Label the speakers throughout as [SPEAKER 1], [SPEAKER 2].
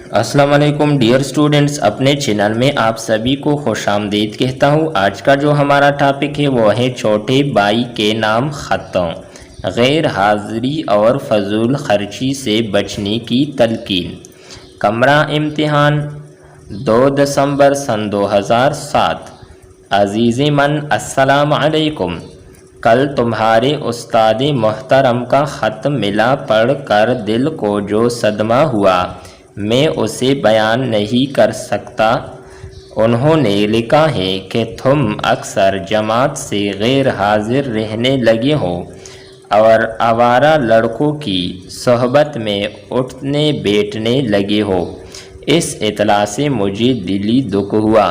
[SPEAKER 1] अस्सलाम वालेकुम dear students, अपने चैनल में आप सभी को खुश आमदीद कहता हूँ। आज का जो हमारा टॉपिक है वो है छोटे भाई के नाम ख़तों, गैर हाज़िरी और फजूल खर्ची से बचने की तलकीन। कमरा इम्तिहान 2 दिसंबर सन 2007। अज़ीज़ मन अस्सलाम अलैकुम। कल तुम्हारे उस्ताद मोहतरम का ख़त मिला, पढ़ कर दिल को जो सदमा हुआ मैं उसे बयान नहीं कर सकता। उन्होंने लिखा है कि तुम अक्सर जमात से गैर हाजिर रहने लगे हो और आवारा लड़कों की सोहबत में उठने बैठने लगे हो। इस इत्तला से मुझे दिली दुख हुआ।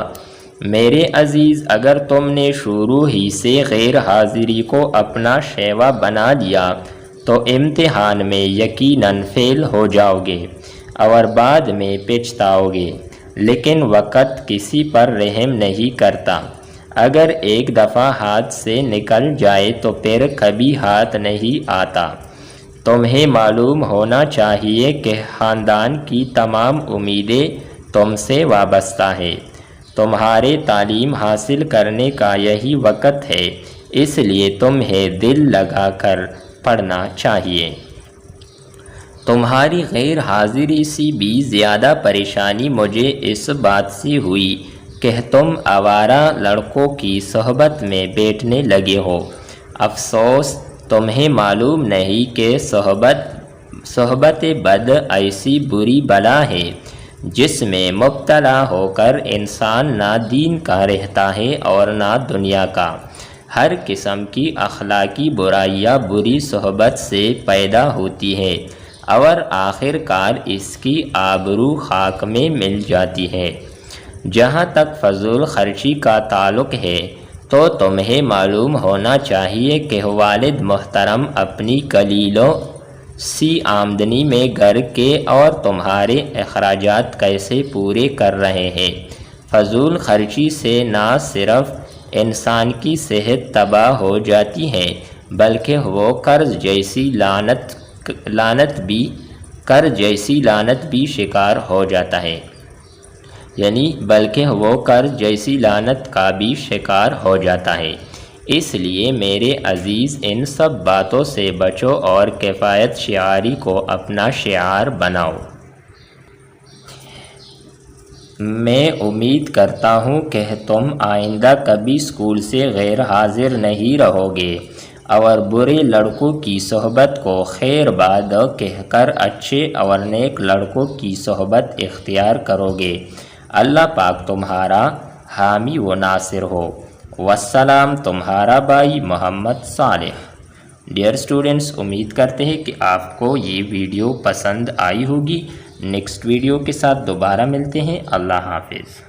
[SPEAKER 1] मेरे अजीज़, अगर तुमने शुरू ही से गैर हाजिरी को अपना शेवा बना लिया तो इम्तिहान में यकीनन फेल हो जाओगे और बाद में पछताओगे। लेकिन वक़्त किसी पर रहम नहीं करता। अगर एक दफ़ा हाथ से निकल जाए तो फिर कभी हाथ नहीं आता। तुम्हें मालूम होना चाहिए कि ख़ानदान की तमाम उम्मीदें तुमसे वाबस्ता है। तुम्हारे तालीम हासिल करने का यही वक़्त है, इसलिए तुम्हें दिल लगाकर पढ़ना चाहिए। तुम्हारी गैर हाज़िरी से भी ज़्यादा परेशानी मुझे इस बात से हुई कि तुम आवारा लड़कों की सोहबत में बैठने लगे हो। अफसोस, तुम्हें मालूम नहीं कि सोहबत बद ऐसी बुरी बला है जिसमें मुब्तला होकर इंसान ना दीन का रहता है और ना दुनिया का। हर किस्म की अखलाकी बुराइयाँ बुरी सोहबत से पैदा होती है और आखिरकार इसकी आबरू खाक में मिल जाती है। जहाँ तक फजूल खर्ची का ताल्लुक़ है तो तुम्हें मालूम होना चाहिए कि वालिद मोहतरम अपनी कलीलों सी आमदनी में घर के और तुम्हारे अखराजात कैसे पूरे कर रहे हैं। फजूल खर्ची से ना सिर्फ इंसान की सेहत तबाह हो जाती है बल्कि वो कर्ज जैसी लानत भी शिकार हो जाता है, बल्कि वो कर्ज जैसी लानत का भी शिकार हो जाता है। इसलिए मेरे अजीज़, इन सब बातों से बचो और किफ़ायत शिआरी को अपना शिआर बनाओ। मैं उम्मीद करता हूँ कि तुम आइंदा कभी स्कूल से गैर हाजिर नहीं रहोगे और बुरे लड़कों की सोहबत को खैर बाद कहकर अच्छे और नेक लड़कों की सोहबत इख्तियार करोगे। अल्लाह पाक तुम्हारा हामी व नासिर हो। वस्सलाम, तुम्हारा भाई मोहम्मद सालेह। डियर स्टूडेंट्स, उम्मीद करते हैं कि आपको ये वीडियो पसंद आई होगी। नेक्स्ट वीडियो के साथ दोबारा मिलते हैं। अल्लाह हाफिज़।